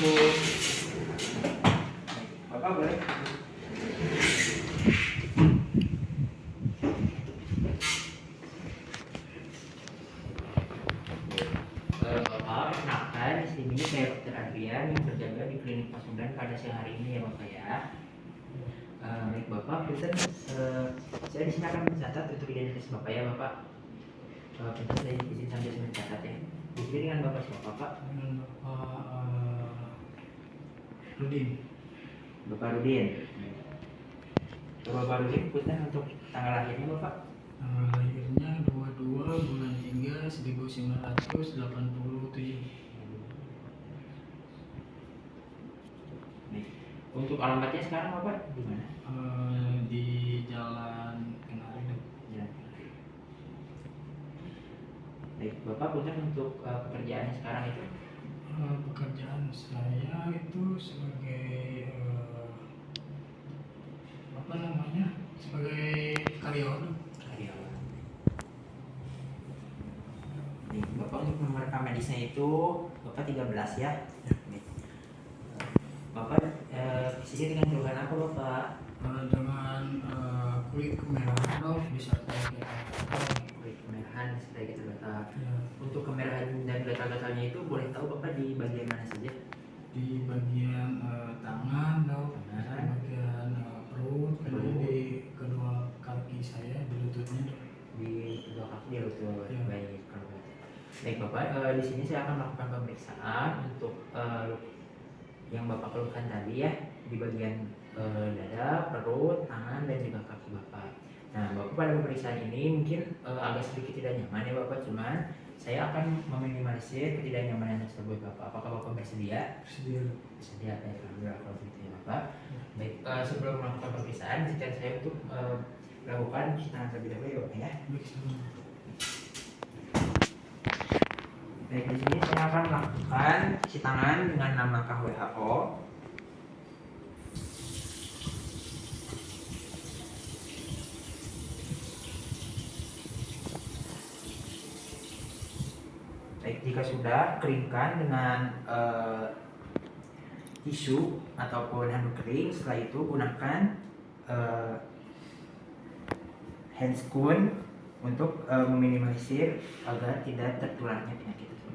Bapak boleh. Bapak, perkenalkan di sini saya Dr. Adrian yang berjaga di klinik Pasundan pada siang hari ini ya Bapak ya. Baik Bapak, punten saya di sini akan mencatat untuk identitas Bapak ya Bapak. Punten saya izin sambil mencatat ya. Jadi dengan Bapak siapa Bapak? Dengan Bapak Rudin. Bapak Rudin. Bapak Rudin, punten untuk tanggal lahirnya Bapak? Tanggal lahirnya 22 bulan 3 1987. Untuk alamatnya sekarang Bapak di mana? Di Jalan Kenari. Ya. Baik, Bapak punten untuk pekerjaannya sekarang itu? Pekerjaan saya itu sebagai sebagai karyawan. Karyawan. Baik, Bapak untuk nomor rekam medisnya itu Bapak 13 ya? Baik. Bapak di sini dengan keluhan apa Bapak? Dengan kulit kemerahan disertai Kulit kemerahan disertai gatal-gatal. ya, Untuk kemerahan dan gatal-gatalnya itu boleh tahu Bapak di bagian mana saja? di bagian tangan, di bagian perut, di kedua kaki saya, di lututnya. Di kedua kaki di lutut. Ya. Baik, kalau begitu. Baik Bapak, di sini saya akan melakukan pemeriksaan untuk yang Bapak keluhkan tadi ya, di bagian dada, perut, tangan, dan juga kaki Bapak. Nah, Bapak pada pemeriksaan ini mungkin agak sedikit tidak nyaman ya Bapak, cuman saya akan meminimalisir ketidaknyamanan tersebut Bapak. Apakah Bapak bersedia? Bersedia. Bersedia, baik, alhamdulillah kalau begitu ya Bapak. Baik, sebelum melakukan pemeriksaan, izinkan saya untuk melakukan cuci tangan terlebih dahulu ya Bapak ya. Baik, di sini saya akan melakukan cuci tangan dengan 6 langkah WHO. Baik, jika sudah, keringkan dengan tisu ataupun handuk kering. Setelah itu gunakan hand spoon untuk meminimalisir agar tidak tertularnya penyakit tersebut.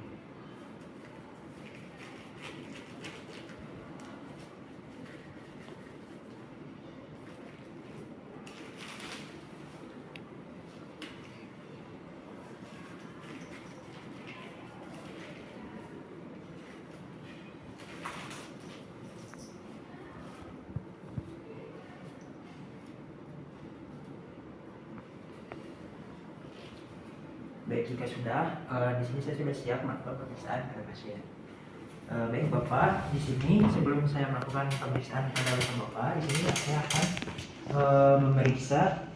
Baik, jika sudah, di sini saya sudah siap melakukan pemeriksaan pada pasien. Baik Bapak, di sini sebelum saya melakukan pemeriksaan pada Bapak, di sini saya akan memeriksa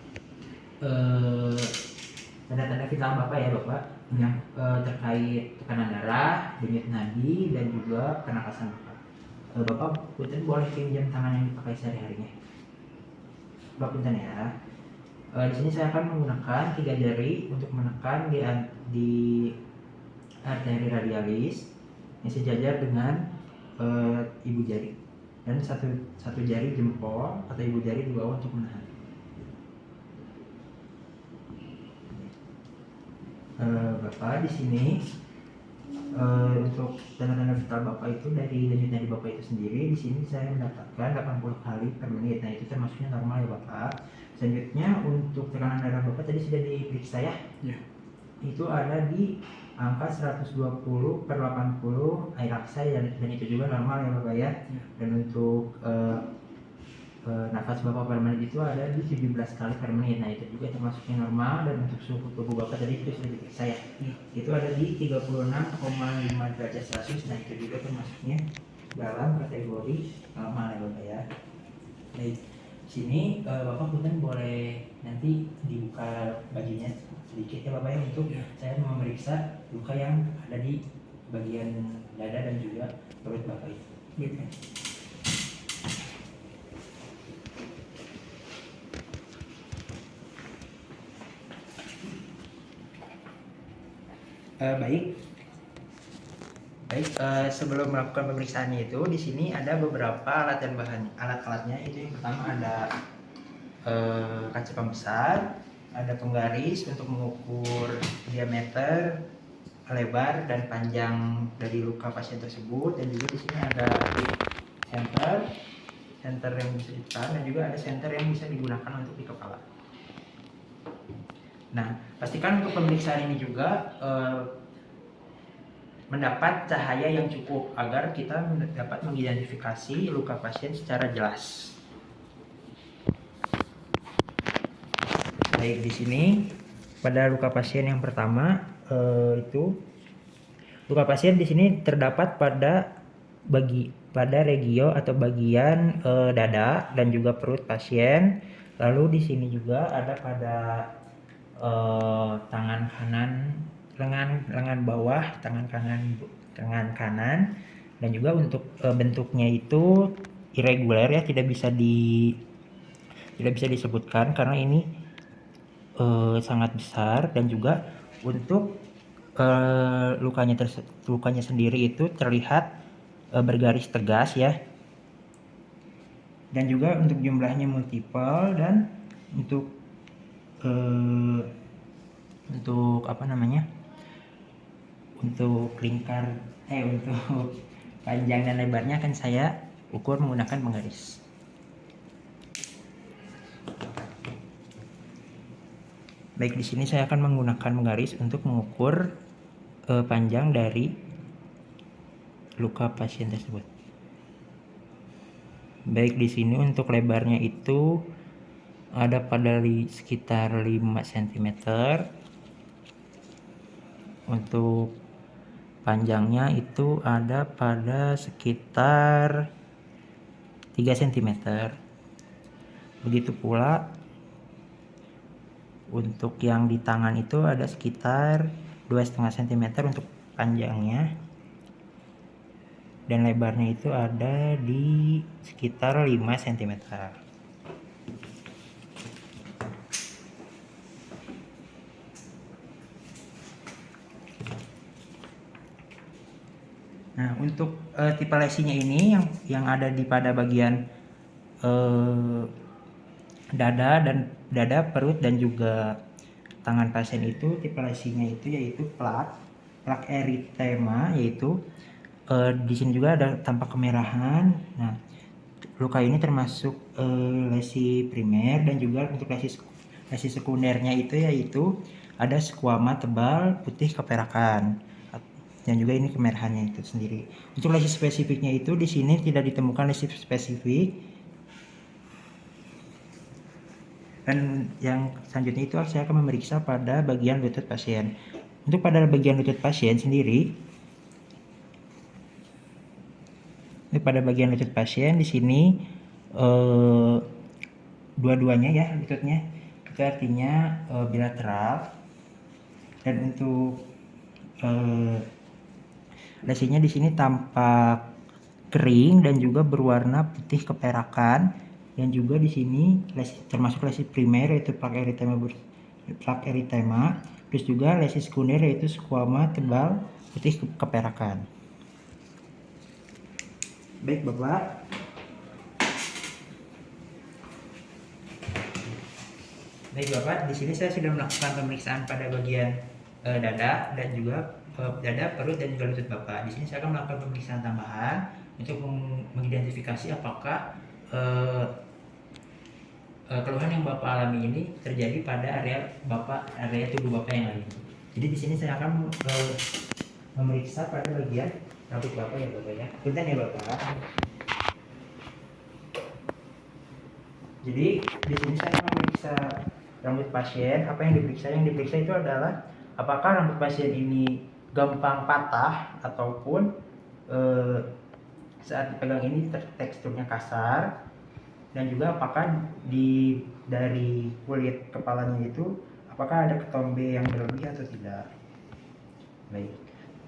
tanda-tanda vital Bapak ya Bapak, yang terkait tekanan darah, denyut nadi, dan juga pernapasan Bapak. Bapak punten boleh pinjam tangan yang dipakai sehari-harinya. Bapak punten ya. Di sini saya akan menggunakan 3 jari untuk menekan di arteri radialis yang sejajar dengan ibu jari, dan satu jari jempol atau ibu jari di bawah untuk menahan. Bapak di sini untuk tanda-tanda vital Bapak itu dari denyut nadi Bapak itu sendiri, di sini saya mendapatkan 80 kali per menit. Nah, itu termasuknya normal ya Bapak. Selanjutnya untuk tekanan darah Bapak tadi sudah diperiksa ya? Ya. Itu ada di angka 120 per 80 air aksa dan itu juga normal ya Bapak ya? Ya. Dan untuk nafas Bapak per menit itu ada di 17 kali per menit. Nah, itu juga termasuknya normal. Dan untuk suhu tubuh Bapak tadi itu sudah diperiksa ya? Ya. Itu ada di 36,5 derajat Celcius. Nah, itu juga termasuknya dalam kategori normal ya Bapak ya. Baik, sini Bapak punten boleh nanti dibuka bajunya sedikit ya Bapak ya, untuk saya memeriksa luka yang ada di bagian dada dan juga perut Bapak itu. Gitu. Baik, Baik, sebelum melakukan pemeriksaannya itu di sini ada beberapa alat dan alat-alatnya. Itu yang pertama ada kaca pembesar, ada penggaris untuk mengukur diameter, lebar dan panjang dari luka pasien tersebut, dan juga di sini ada senter yang bisa ditekan, dan juga ada senter yang bisa digunakan untuk di kepala. Nah, pastikan untuk pemeriksaan ini juga mendapat cahaya yang cukup agar kita dapat mengidentifikasi luka pasien secara jelas. Baik, di sini pada luka pasien yang pertama itu luka pasien di sini terdapat pada regio atau bagian dada dan juga perut pasien. Lalu di sini juga ada pada tangan kanan, lengan bawah, tangan kanan, dan juga untuk bentuknya itu irregular ya, tidak bisa disebutkan karena ini sangat besar, dan juga untuk lukanya sendiri itu terlihat bergaris tegas ya, dan juga untuk jumlahnya multiple, dan untuk untuk panjang dan lebarnya akan saya ukur menggunakan penggaris. Baik, di sini saya akan menggunakan penggaris untuk mengukur panjang dari luka pasien tersebut. Baik, di sini untuk lebarnya itu ada pada sekitar 5 cm. Untuk panjangnya itu ada pada sekitar 3 cm. Begitu pula untuk yang di tangan itu ada sekitar 2,5 cm untuk panjangnya, dan lebarnya itu ada di sekitar 5 cm. Nah, untuk tipe lesinya ini yang ada di pada bagian dada, perut, dan juga tangan pasien itu, tipe lesinya itu yaitu plak eritema, yaitu di sini juga ada tampak kemerahan. Nah, luka ini termasuk lesi primer, dan juga untuk lesi sekundernya itu yaitu ada skuama tebal putih keperakan, dan juga ini kemerahannya itu sendiri. Untuk lesi spesifiknya itu di sini tidak ditemukan lesi spesifik. Dan yang selanjutnya itu saya akan memeriksa pada bagian lutut pasien. Untuk pada bagian lutut pasien sendiri, di sini dua-duanya ya lututnya, itu artinya bilateral. Dan untuk lesinya di sini tampak kering dan juga berwarna putih keperakan, dan juga di sini termasuk lesi primer yaitu plak eritema, terus juga lesi sekunder yaitu skuama tebal putih keperakan. Baik Bapak, di sini saya sudah melakukan pemeriksaan pada bagian dada dan juga dada, perut, dan juga lutut Bapak. Di sini saya akan melakukan pemeriksaan tambahan untuk mengidentifikasi apakah keluhan yang Bapak alami ini terjadi pada area tubuh Bapak yang lain. Jadi di sini saya akan memeriksa pada bagian rambut Bapak ya Bapak ya. Punten ya Bapak. Jadi di sini saya akan memeriksa rambut pasien. Apa yang diperiksa? Yang diperiksa itu adalah apakah rambut pasien ini gampang patah ataupun saat dipegang ini teksturnya kasar, dan juga apakah dari kulit kepalanya itu apakah ada ketombe yang berlebih atau tidak. Baik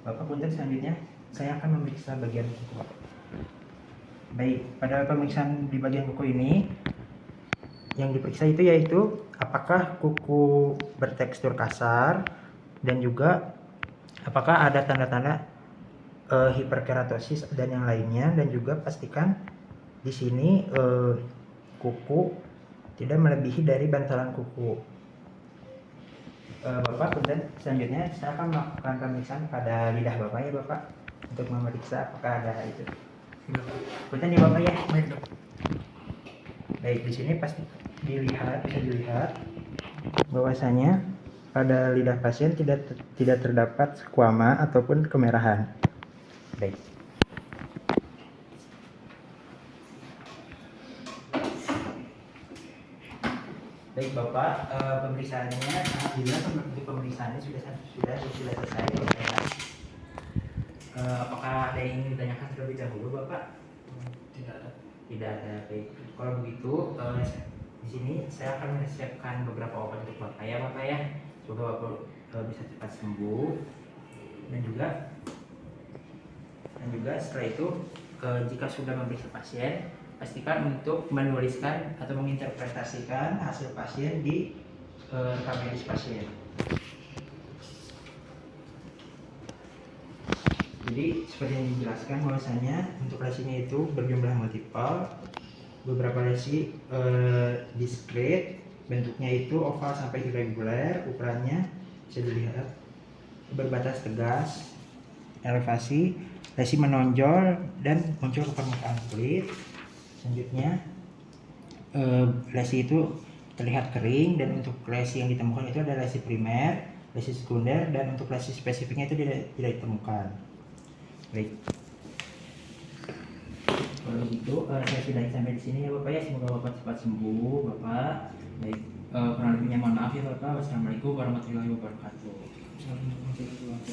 Bapak, punten, selanjutnya saya akan memeriksa bagian kuku. Baik, pada pemeriksaan di bagian kuku ini yang diperiksa itu yaitu apakah kuku bertekstur kasar, dan juga apakah ada tanda-tanda hiperkeratosis dan yang lainnya, dan juga pastikan di sini kuku tidak melebihi dari bantalan kuku. Bapak, kemudian selanjutnya saya akan melakukan pemeriksaan pada lidah Bapak ya Bapak, untuk memeriksa apakah ada itu. Kemudian ya Bapak ya. Baik dok. Baik, di sini pasti bisa dilihat bahwasanya pada lidah pasien tidak terdapat squama ataupun kemerahan. Baik. Baik Bapak, pemeriksaannya alhamdulillah untuk pemeriksaannya sudah selesai Bapak ya. Apakah ada yang ingin ditanyakan terlebih dahulu Bapak? Tidak ada. Tidak ada. Baik. Kalau begitu di sini saya akan menyiapkan beberapa obat untuk Bapak ya Bapak ya. Semoga Bapak bisa cepat sembuh, dan juga setelah itu jika sudah memeriksa pasien, pastikan untuk menuliskan atau menginterpretasikan hasil pasien di rekam medis pasien. Jadi seperti yang dijelaskan bahwasanya untuk lesinya itu berjumlah multiple, beberapa lesi diskret, bentuknya itu oval sampai irregular, ukurannya bisa dilihat berbatas tegas, elevasi, lesi menonjol dan muncul ke permukaan kulit. Selanjutnya lesi itu terlihat kering, dan untuk lesi yang ditemukan itu ada lesi primer, lesi sekunder, dan untuk lesi spesifiknya itu tidak ditemukan. Baik. Kalau begitu saya sudah sampai di sini ya Bapak ya. Semoga Bapak cepat sembuh Bapak. Baik. Kurang lebihnya mohon maaf ya Bapak. Wassalamualaikum warahmatullahi wabarakatuh. Assalamualaikum warahmatullahi wabarakatuh.